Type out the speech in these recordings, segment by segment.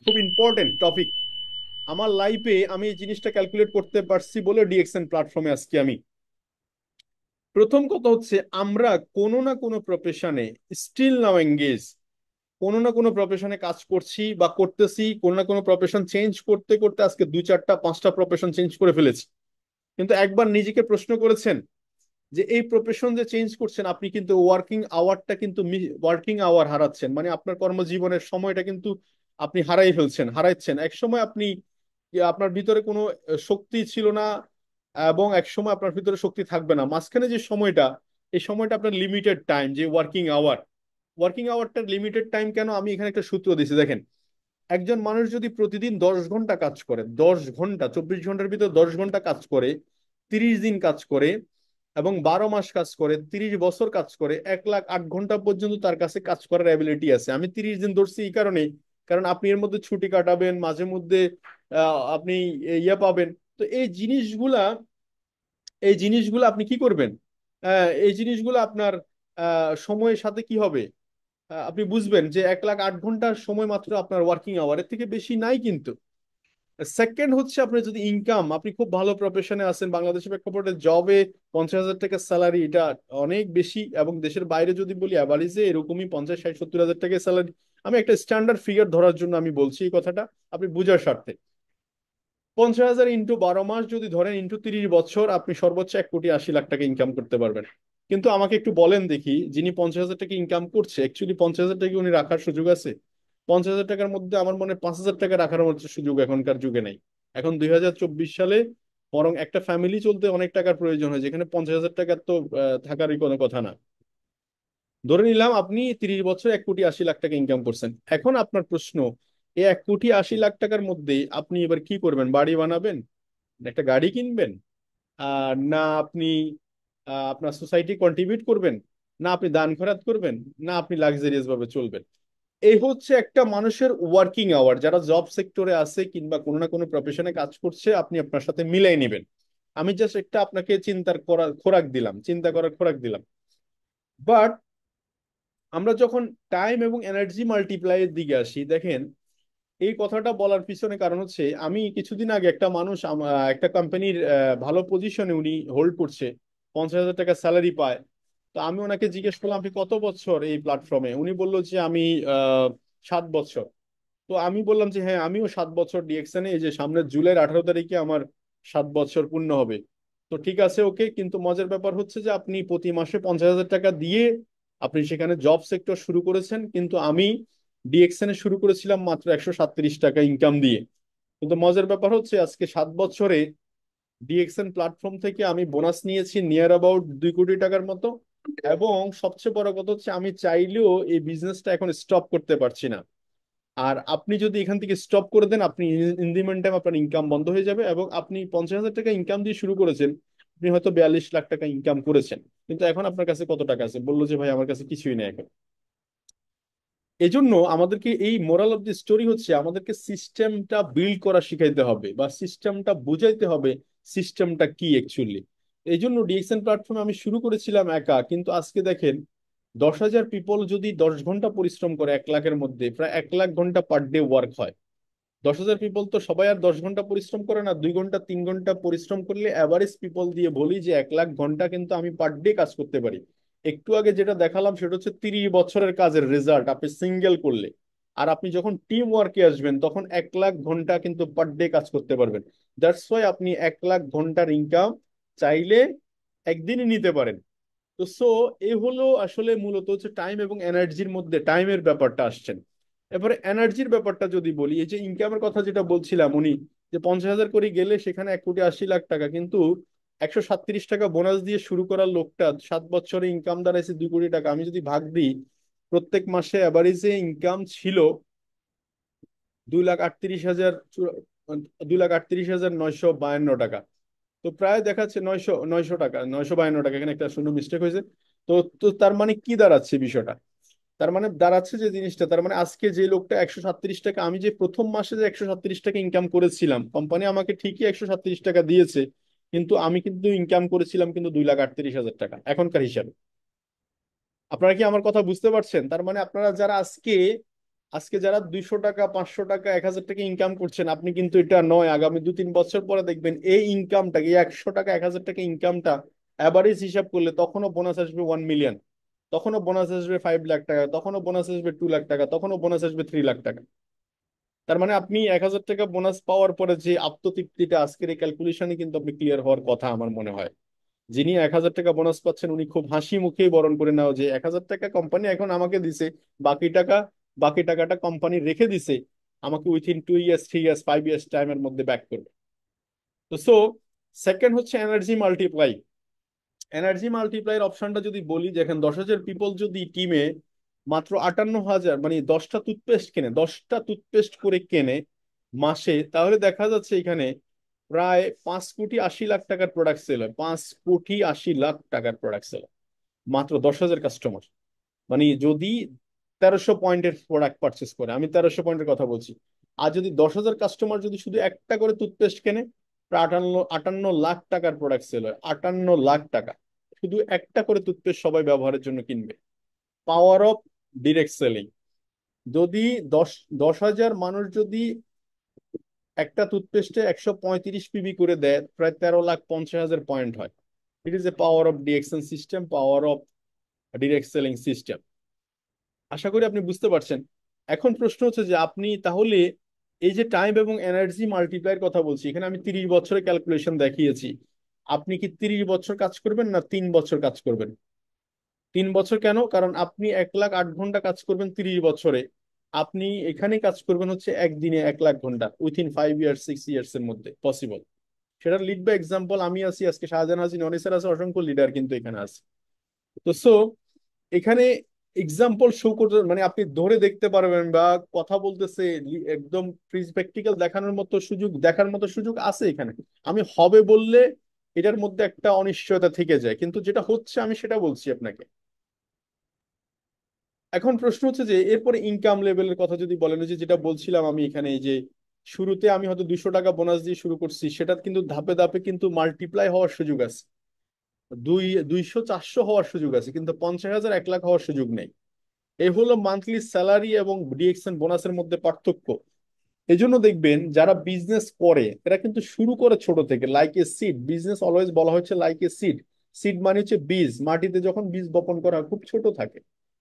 খুব important topic আমার লাইফে। আমি এই জিনিসটা ক্যালকুলেট করতে পারছি বলে ডিএক্সএন প্ল্যাটফর্মে আজকে আমি। প্রথম কথা হচ্ছে আমরা কোনো না কোনো প্রফেশনে স্টিল নাও এঙ্গেজ, কোনো না কোনো প্রফেশনে কাজ করছি বা করতেছি, কোনো না কোনো প্রফেশন চেঞ্জ করতে করতে আজকে দুই চারটা পাঁচটা প্রফেশন চেঞ্জ করে ফেলেছি। কিন্তু একবার নিজেকে প্রশ্ন করেছেন যে এই প্রফেশন যে চেঞ্জ করছেন আপনি কিন্তু ওয়ার্কিং আওয়ারটা কিন্তু ওয়ার্কিং আওয়ার হারাচ্ছেন, মানে আপনার কর্মজীবনের সময়টা কিন্তু আপনি হারাই ফেলছেন, হারাচ্ছেন। এক সময় আপনি আপনার ভিতরে কোনো শক্তি ছিল না, এবং এক সময় আপনার ভিতরে শক্তি থাকবে না। মাঝখানে যে সময়টা, এই সময়টা আপনার লিমিটেড টাইম, যে ওয়ার্কিং আওয়ার, ওয়ার্কিং আওয়ারটার লিমিটেড টাইম কেন আমি এখানে একটা সূত্র দিয়েছি দেখেন। একজন মানুষ যদি প্রতিদিন 10 ঘন্টা কাজ করে, 10 ঘন্টা, 24 ঘন্টার ভিতর 10 ঘন্টা কাজ করে, 30 দিন কাজ করে, এবং 12 মাস কাজ করে, 30 বছর কাজ করে, 1,08,000 ঘন্টা পর্যন্ত তার কাছে কাজ করার অ্যাবিলিটি আছে। আমি 30 দিন ধরছি এই কারণে, কারণ আপনি এর মধ্যে ছুটি কাটাবেন, মাঝে মধ্যে আপনি ইয়ে পাবেন। তো এই জিনিসগুলো আপনি কি করবেন? এই জিনিসগুলো আপনার সময়ের সাথে কি হবে, আপনি বুঝবেন যে 1,08,000 ঘন্টার সময় মাত্র আপনার ওয়ার্কিং আওয়ারের থেকে বেশি নাই কিন্তু। সেকেন্ড হচ্ছে আপনার যদি ইনকাম, আপনি খুব ভালো প্রফেশনে আছেন, বাংলাদেশের প্রেক্ষাপটে জবে 50,000 টাকা স্যালারি, এটা অনেক বেশি। এবং দেশের বাইরে যদি বলি অ্যাভারেজে এরকমই 50, 60, 70 হাজার টাকা স্যালারি। আমি একটা স্ট্যান্ডার্ড ফিগার ধরার জন্য আমি বলছি এই কথাটা, আপনি বুঝার স্বার্থে। 50,000 ইন্টু 12 মাস যদি ধরেন, ইন্টু 30 বছর, আপনি সর্বোচ্চ 1,80,00,000 টাকা ইনকাম করতে পারবেন। কিন্তু আমাকে একটু বলেন দেখি, যিনি 50,000 টাকা ইনকাম করছে, অ্যাকচুয়ালি 50,000 টাকা উনি রাখার সুযোগ আছে? 50,000 টাকার মধ্যে আমার মনে হয় 5,000 টাকা রাখার মতো সুযোগ এখনকার যুগে নেই। এখন 2024 সালে বরং একটা ফ্যামিলি চলতে অনেক টাকার প্রয়োজন হয়, যেখানে 50,000 টাকার তো থাকারই কোনো কথা না। ধরে নিলাম আপনি 30 বছর 1,80,00,000 টাকা ইনকাম করছেন। এখন আপনার প্রশ্ন, এই 1,80,00,000 টাকার মধ্যে আপনি এবার কি করবেন? বাড়ি বানাবেন, একটা গাড়ি কিনবেন, না আপনি আপনার সোসাইটি কন্ট্রিবিউট করবেন, না আপনি দান খয়রাত করবেন, না আপনি লাক্সারিয়াস ভাবে চলবেন? এই হচ্ছে একটা মানুষের ওয়ার্কিং আওয়ার, যারা জব সেক্টরে আছে কিংবা কোনো না কোনো প্রফেশনে কাজ করছে, আপনি আপনার সাথে মিলাই নেবেন। আমি জাস্ট একটা আপনাকে চিন্তার করার খোরাক দিলাম, চিন্তা করার খোরাক দিলাম। বাট আমরা যখন টাইম এবং এনার্জি মাল্টিপ্লাই এর দিকে আসি, দেখেন এই কথাটা বলার পিছনে কারণ হচ্ছে, আমি কিছুদিন আগে একটা মানুষ একটা কোম্পানির ভালো পজিশনে উনি হোল্ড করছে, 50,000 টাকা স্যালারি পায়। তো আমি ওনাকে জিজ্ঞেস করলাম আপনি কত বছর এই প্ল্যাটফর্মে? উনি বললো যে আমি 7 বছর। তো আমি বললাম যে হ্যাঁ, আমিও 7 বছর ডিএক্সএনে, এই যে সামনের জুলাইয়ের 18 তারিখে আমার 7 বছর পূর্ণ হবে। তো ঠিক আছে, ওকে, কিন্তু মজার ব্যাপার হচ্ছে যে আপনি প্রতি মাসে 50,000 টাকা দিয়ে আপনি সেখানে জব সেক্টর শুরু করেছেন, কিন্তু আমি ডিএক্সএনে শুরু করেছিলাম মাত্র 137 টাকা ইনকাম দিয়ে। কিন্তু মজার ব্যাপার হচ্ছে আজকে 7 বছরে ডিএক্সএন প্ল্যাটফর্ম থেকে আমি বোনাস নিয়েছি নিয়ার অ্যাবাউট 2 কোটি টাকার মতো। এবং সবচেয়ে বড় কথা হচ্ছে আমি চাইলেও এই বিজনেসটা এখন স্টপ করতে পারছি না। আর আপনি যদি এখান থেকে স্টপ করে দেন, আপনি ইন দি মেন টাইম আপনার ইনকাম বন্ধ হয়ে যাবে, এবং আপনি 50,000 টাকা ইনকাম দিয়ে শুরু করেছেন, আপনি হয়তো 42 লাখ টাকা ইনকাম করেছেন, কিন্তু এখন আপনার কাছে কত টাকা আছে? বললো যে ভাই আমার কাছে কিছুই নেই এখন। এজন্য আমাদেরকে এই মোরাল অফ দি স্টোরি হচ্ছে আমাদেরকে সিস্টেমটা বিল্ড করা শিখাইতে হবে, বা সিস্টেমটা বুঝাইতে হবে সিস্টেমটা কি অ্যাকচুয়ালি। এই জন্য ডিএক্সএন প্ল্যাটফর্মে আমি শুরু করেছিলাম একা, কিন্তু আজকে দেখেন 10,000 পিপল যদি 10 ঘন্টা পরিশ্রম করে, 1 লাখের মধ্যে প্রায় 1 লাখ ঘন্টা পার ডে ওয়ার্ক হয়। 10,000 পিপল তো সবাই আর 10 ঘন্টা পরিশ্রম করে না, 2 ঘন্টা 3 ঘন্টা পরিশ্রম করলে অ্যাভারেজ পিপল দিয়ে বলি যে 1 লাখ ঘন্টা কিন্তু আমি পার ডে কাজ করতে পারি। একটু আগে যেটা দেখালাম সেটা হচ্ছে 30 বছরের কাজের রেজাল্ট আপনি সিঙ্গেল করলে। আর আপনি যখন টিম ওয়ার্কে আসবেন তখন 1 লাখ ঘন্টা কিন্তু পার ডে কাজ করতে পারবেন। দ্যাটস ওয়াই আপনি 1 লাখ ঘন্টার ইনকাম চাইলে একদিনই নিতে পারেন। তো সো এই হলো আসলে মূলত হচ্ছে টাইম এবং এনার্জির মধ্যে টাইমের ব্যাপারটা আসছেন। এরপরে এনার্জির ব্যাপারটা যদি বলি, এই যে ইনকামের কথা যেটা বলছিলাম, উনি যে 50,000 করে গেলে সেখানে 1,80,00,000 টাকা, কিন্তু 137 টাকা বোনাস দিয়ে শুরু করার লোকটা 7 বছরে ইনকাম দাঁড়াইছে 2 কোটি টাকা। আমি যদি ভাগ দিই, প্রত্যেক মাসে অ্যাভারেজে ইনকাম ছিল 2,38,000, 2,38,952 টাকা। তো প্রায় দেখাচ্ছে 900 টাকা, 952 টাকা, এখানে একটা শূন্য মিস্টেক হয়েছে। তো তো তার মানে কি দাঁড়াচ্ছে বিষয়টা? তার মানে দাঁড়াচ্ছে যে জিনিসটা, তার মানে আজকে যে লোকটা 137 টাকা, আমি যে প্রথম মাসে যে 137 টাকা ইনকাম করেছিলাম, কোম্পানি আমাকে ঠিকই 137 টাকা দিয়েছে, কিন্তু আমি কিন্তু ইনকাম করেছিলাম কিন্তু 2,38,000 টাকা এখনকার হিসাবে। আপনারা কি আমার কথা বুঝতে পারছেন? তার মানে আপনারা যারা আজকে আজকে যারা 200 টাকা, 500 টাকা, 1000 টাকা ইনকাম করছেন, আপনি কিন্তু এটা নয়, আগামী 2-3 বছর পরে দেখবেন এই ইনকামটা, এই 100 টাকা, 1000 টাকা ইনকামটা অ্যাভারেজ হিসাব করলে তখনও বোনাস আসবে 1 মিলিয়ন, তখনও বোনাস আসবে 5 লাখ টাকা, তখনও বোনাস আসবে 2 লাখ টাকা, তখনও বোনাস আসবে 3 লাখ টাকা। তার মানে আপনি 1000 টাকা বোনাস পাওয়ার পরে যে আত্মতৃপ্তিটা, আজকের এই ক্যালকুলেশনে কিন্তু আপনি ক্লিয়ার হওয়ার কথা আমার মনে হয়। যিনি 1000 টাকা বোনাস পাচ্ছেন উনি খুব হাসি মুখেই বরণ করে নাও যে 1000 টাকা কোম্পানি এখন আমাকে দিছে, বাকি টাকা, বাকি টাকাটা কোম্পানি রেখে দিছে, আমাকে উইথিন 2 ইয়ার্স, 3 ইয়ার্স, 5 ইয়ার্স টাইমের মধ্যে ব্যাক করবে। তো সেকেন্ড হচ্ছে এনার্জি মাল্টিপ্লাই। এনার্জি মাল্টিপ্লাইয়ের অপশনটা যদি বলি, দেখেন 10,000 পিপল যদি টিমে মাত্র 58,000, মানে 10টা টুথপেস্ট কেনে, 10টা টুথপেস্ট করে কেনে মাসে, তাহলে দেখা যাচ্ছে এখানে প্রায় 5,80,00,000 টাকার প্রোডাক্ট সেল হয়, 5,80,00,000 টাকার প্রোডাক্ট সেল হয় মাত্র 10,000 কাস্টমার। মানে যদি 1300 পয়েন্টের প্রোডাক্ট পারচেস করে, আমি 1300 পয়েন্টের কথা বলছি, আর যদি 10,000 কাস্টমার যদি শুধু একটা করে টুথপেস্ট কেনে, প্রায় 58 লাখ টাকার প্রোডাক্ট সেল হয়, 58 লাখ টাকা। শুধু একটা করে টুথপেস্ট সবাই ব্যবহারের জন্য কিনবে। পাওয়ার অফ ডিরেক্ট সেলিং। যদি দশ 10,000 মানুষ যদি একটা টুথপেস্টে 135 পিবি করে দেয়, প্রায় 13,50,000 পয়েন্ট হয়। It is a power of DXN system, power of direct selling system. আশা করি আপনি বুঝতে পারছেন। এখন প্রশ্ন হচ্ছে যে আপনি তাহলে এই যে টাইম এবং এনার্জি মাল্টিপ্লাইয়ের কথা বলছি, এখানে আমি 30 বছরের ক্যালকুলেশন দেখিয়েছি। আপনি কি 30 বছর কাজ করবেন না 3 বছর কাজ করবেন? 3 বছর কেন? কারণ আপনি 1,08,000 ঘন্টা কাজ করবেন 30 বছরে, আপনি এখানে কাজ করবেন হচ্ছে একদিনে 1,00,000 ঘন্টা, উইথিন 5 ইয়ার্স, 6 ইয়ার্স এর মধ্যে পসিবল। সেটার লিড বাই এক্সাম্পল আমি আছি, আজকে শাহজাহান হাসিন, অনিসার আছে, অসংখ্য লিডার কিন্তু এখানে আছে। তো এখানে এক্সাম্পল শো করতে, মানে আপনি ধরে দেখতে পারবেন বা কথা বলতেছে একদম প্র্যাকটিক্যাল দেখানোর মতো সুযোগ, দেখার মতো সুযোগ আছে এখানে। আমি হবে বললে এটার মধ্যে একটা অনিশ্চয়তা থেকে যায়, কিন্তু যেটা হচ্ছে আমি সেটা বলছি আপনাকে। এখন প্রশ্ন হচ্ছে যে এরপরে ইনকাম লেভেলের কথা যদি বলেন, ওই যে যেটা বলছিলাম আমি এখানে, এই যে শুরুতে আমি হয়তো 200 টাকা বোনাস দিয়ে শুরু করছি, সেটা কিন্তু ধাপে ধাপে কিন্তু মাল্টিপ্লাই হওয়ার সুযোগ আছে। 200, 400 হওয়ার সুযোগ আছে, কিন্তু 50,000, 1 লাখ হওয়ার সুযোগ নেই। এই হলো মান্থলি স্যালারি এবং ডিএক্সএন বোনাসের মধ্যে পার্থক্য। এই জন্য দেখবেন যারা বিজনেস করে এরা কিন্তু শুরু করে ছোট থেকে, like a seed. Business always বলা হচ্ছে লাইক এ সিড। সিড মানে হচ্ছে বীজ, মাটিতে যখন বীজ বপন করা হয় খুব ছোট থাকে,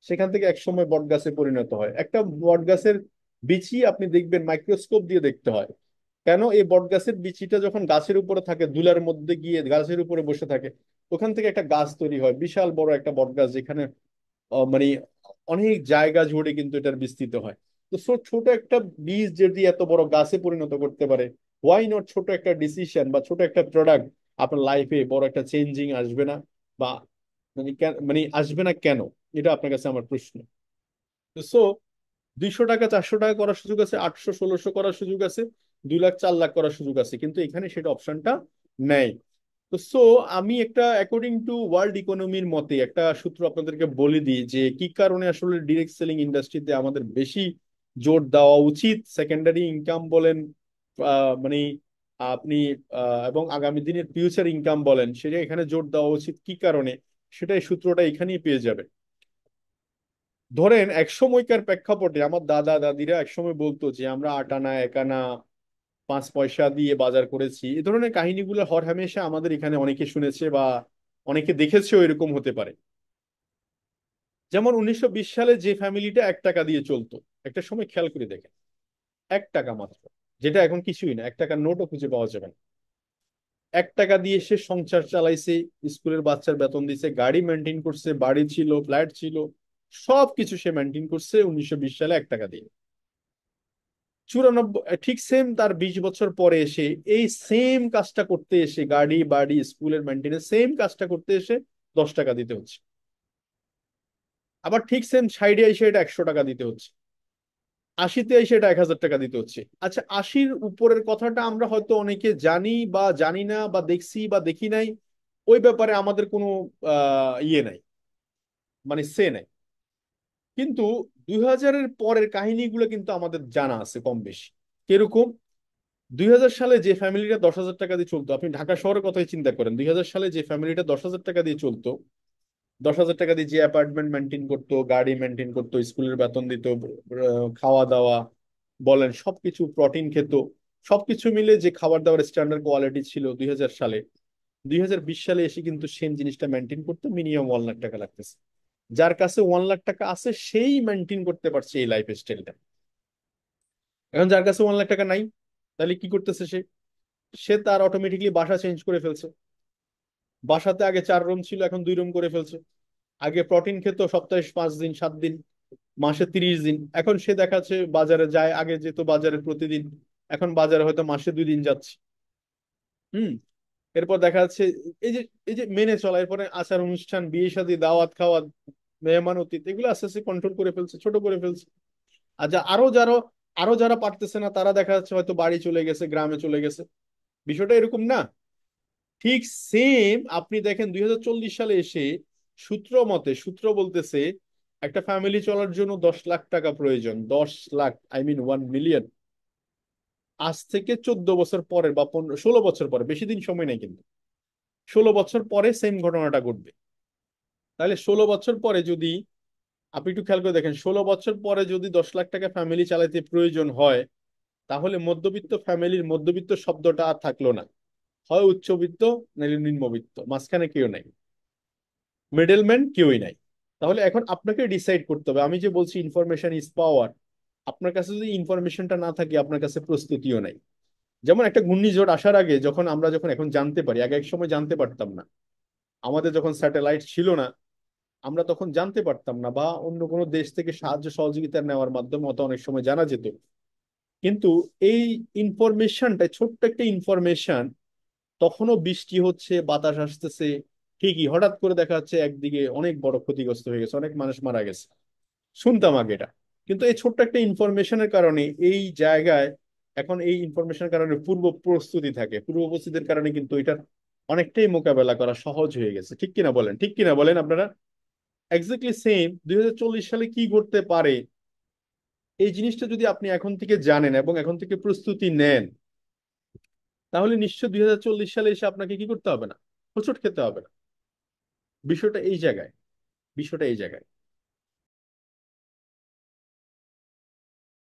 সেখান থেকে একসময় বট গাছে পরিণত হয়। একটা বট গাছের বিচি আপনি দেখবেন মাইক্রোস্কোপ দিয়ে দেখতে হয়। কেন? এই বট গাছের বিচিটা যখন গাছের উপরে থাকে, ধুলার মধ্যে গিয়ে গাছের উপরে বসে থাকে, ওখান থেকে একটা গাছ তৈরি হয়, বিশাল বড় একটা বট গাছ, যেখানে মানে অনেক জায়গা জুড়ে কিন্তু এটার বিস্তৃত হয়। তো ছোট একটা বীজ যদি এত বড় গাছে পরিণত করতে পারে, ওয়াই নট ছোট একটা ডিসিশন বা ছোট একটা প্রোডাক্ট আপনার লাইফে বড় একটা চেঞ্জিং আসবে না? বা মানে আসবে না কেন? এটা আপনার কাছে আমার প্রশ্ন। তো 200 টাকা, 400 টাকা করার সুযোগ আছে, 800, 1,600 করার সুযোগ আছে, 2 লাখ, 4 লাখ করার সুযোগ আছে, কিন্তু এখানে সেটা অপশনটা নেই। তো আমি একটা অ্যাকর্ডিং টু ওয়ার্ল্ড ইকোনমির মতে একটা সূত্র আপনাদেরকে বলে দিই যে কি কারণে আসলে ডিরেক্ট সেলিং ইন্ডাস্ট্রিতে আমাদের বেশি জোর দেওয়া উচিত। সেকেন্ডারি ইনকাম বলেন, মানে আপনি এবং আগামী দিনের ফিউচার ইনকাম বলেন, সেটা এখানে জোর দেওয়া উচিত কি কারণে, সেটা এই সূত্রটা এখানেই পেয়ে যাবে। ধরেন এক সময়কার প্রেক্ষাপটে আমার দাদা দাদিরা একসময় বলতো যে আমরা 8 আনা, 1 আনা, 5 পয়সা দিয়ে বাজার করেছি। এই ধরনের কাহিনীগুলো হরহামেশা আমাদের এখানে অনেকে শুনেছে বা অনেকে দেখেছেও, এরকম হতে পারে। যেমন 1920 সালে যে ফ্যামিলিটা 1 টাকা দিয়ে চলতো, একটা সময় খেয়াল করে দেখেন, 1 টাকা মাত্র, যেটা এখন কিছুই না, 1 টাকার নোটও খুঁজে পাওয়া যাবে না। 1 টাকা দিয়ে সে সংসার চালাইছে, স্কুলের বাচ্চার বেতন দিছে, গাড়ি মেনটেন করছে, বাড়ি ছিল, ফ্ল্যাট ছিল, সবকিছু সে মেনটেন করছে 1920 সালে 1 টাকা দিয়ে। 94, ঠিক সেম তার 20 বছর পরে এসে এই সেম কাজটা করতে এসে, গাড়ি বাড়ি স্কুলের মেনটেনেন্স সেম কাজটা করতে এসে 10 টাকা দিতে হচ্ছে। আবার ঠিক সেম সাইডে এসে এটা 100 টাকা দিতে হচ্ছে। 80-তে এসে এটা 1,000 টাকা দিতে হচ্ছে। আচ্ছা, 80-র উপরের কথাটা আমরা হয়তো অনেকে জানি বা জানি না, বা দেখছি বা দেখি নাই, ওই ব্যাপারে আমাদের কোনো ইয়ে নাই, মানে সে নাই। কিন্তু 2000-এর পরের কাহিনীগুলো কিন্তু আমাদের জানা আছে কম বেশি। কিরকম? 2000 সালে যে ফ্যামিলিটা 10,000 টাকা দিয়ে চলতো, আপনি ঢাকা শহরের কথাই চিন্তা করেন, 2000 সালে যে ফ্যামিলিটা 10,000 টাকা দিয়ে চলতো, 10,000 টাকা দিয়ে যে অ্যাপার্টমেন্ট মেনটেন করতো, গাড়ি মেনটেন করতো, স্কুলের বেতন দিত, খাওয়া দাওয়া বলেন সবকিছু, প্রোটিন খেত, সবকিছু মিলে যে খাবার দাবার স্ট্যান্ডার্ড কোয়ালিটি ছিল 2000 সালে, 2020 সালে এসে কিন্তু সেম জিনিসটা মেনটেন করতে মিনিমাম 1 লাখ টাকা লাগতেছে। যার কাছে 1 লাখ টাকা আছে সেই মেনটেন করতে পারছে এই লাইফ স্টাইলটা। এখন যার কাছে 1 লাখ টাকা নাই, তাহলে কি করতেছে সে? সে তার অটোমেটিকলি বাসা চেঞ্জ করে ফেলছে। বাসাতে আগে 4 রুম ছিল, এখন 2 রুম করে ফেলছে। আগে প্রোটিন খেত সপ্তাহে 5 দিন 7 দিন, মাসে 30 দিন, এখন সে দেখাচ্ছে বাজারে যায়, আগে যেত বাজারে প্রতিদিন, এখন বাজারে হয়তো মাসে 2 দিন যাচ্ছে। হুম। এরপর দেখা যাচ্ছে এই যে মেনে চলা, এরপরে আচার অনুষ্ঠান, বিয়ে শাদী, দাওয়াত খাওয়া, মেহমান অতিথি, এগুলো আস্তে আস্তে কন্ট্রোল করে ফেলছে, ছোট করে ফেলছে। আর আরো যারা পারতেছে না, তারা দেখা যাচ্ছে হয়তো বাড়ি চলে গেছে, গ্রামে চলে গেছে। বিষয়টা এরকম না? ঠিক সেম আপনি দেখেন 2040 সালে এসে সূত্র বলতেছে একটা ফ্যামিলি চলার জন্য 10 লাখ টাকা প্রয়োজন, 10 লাখ, আই মিন 1 মিলিয়ন। আজ থেকে 14 বছর পরে বা 16 বছর পরে, বেশি দিন সময় নেই কিন্তু, 16 বছর পরে সেম ঘটনাটা ঘটবে। তাহলে 16 বছর পরে যদি আপনি একটু খেয়াল করে দেখেন, 16 বছর পরে যদি 10 লাখ টাকা ফ্যামিলি চালাতে প্রয়োজন হয়, তাহলে মধ্যবিত্ত ফ্যামিলির মধ্যবিত্ত শব্দটা আর থাকলো না। হয় উচ্চবিত্ত, নাহলে নিম্নবিত্ত, মাঝখানে কেউ নাই, মিডলম্যান কেউই নাই। তাহলে এখন আপনাকে ডিসাইড করতে হবে। আমি যে বলছি ইনফরমেশন ইজ পাওয়ার, আপনার কাছে যদি ইনফরমেশনটা না থাকে, আপনার কাছে প্রস্তুতিও নাই। যেমন একটা ঘূর্ণিঝড় আসার আগে আমরা যখন এখন জানতে পারি, আগে এক সময় জানতে পারতাম না, আমাদের যখন স্যাটেলাইট ছিল না, আমরা তখন জানতে পারতাম না, বা অন্য কোনো দেশ থেকে সাহায্য সহযোগিতা নেওয়ার মাধ্যমে অত অনেক সময় জানা যেত। কিন্তু এই ইনফরমেশনটা, ছোট্ট একটা ইনফরমেশন, তখনও বৃষ্টি হচ্ছে, বাতাস আসতেছে, ঠিকই হঠাৎ করে দেখা যাচ্ছে একদিকে অনেক বড় ক্ষতিগ্রস্ত হয়ে গেছে, অনেক মানুষ মারা গেছে, শুনতাম আগে এটা। কিন্তু এই ছোট্ট একটা ইনফরমেশনের কারণে এই জায়গায়, এখন এই ইনফরমেশনের কারণে পূর্ব প্রস্তুতি থাকে, পূর্ব প্রস্তুতির কারণে কিন্তু এটার অনেকটাই মোকাবেলা করা সহজ হয়ে গেছে। ঠিক কিনা বলেন, ঠিক কিনা বলেন আপনারা? এক্স্যাক্টলি সেম 2040 সালে কি ঘটতে পারে, এই জিনিসটা যদি আপনি এখন থেকে জানেন এবং এখন থেকে প্রস্তুতি নেন, তাহলে নিশ্চয় 2040 সালে এসে আপনাকে কি করতে হবে না, হোঁচট খেতে হবে না। বিষয়টা এই জায়গায়, বিষয়টা এই জায়গায়।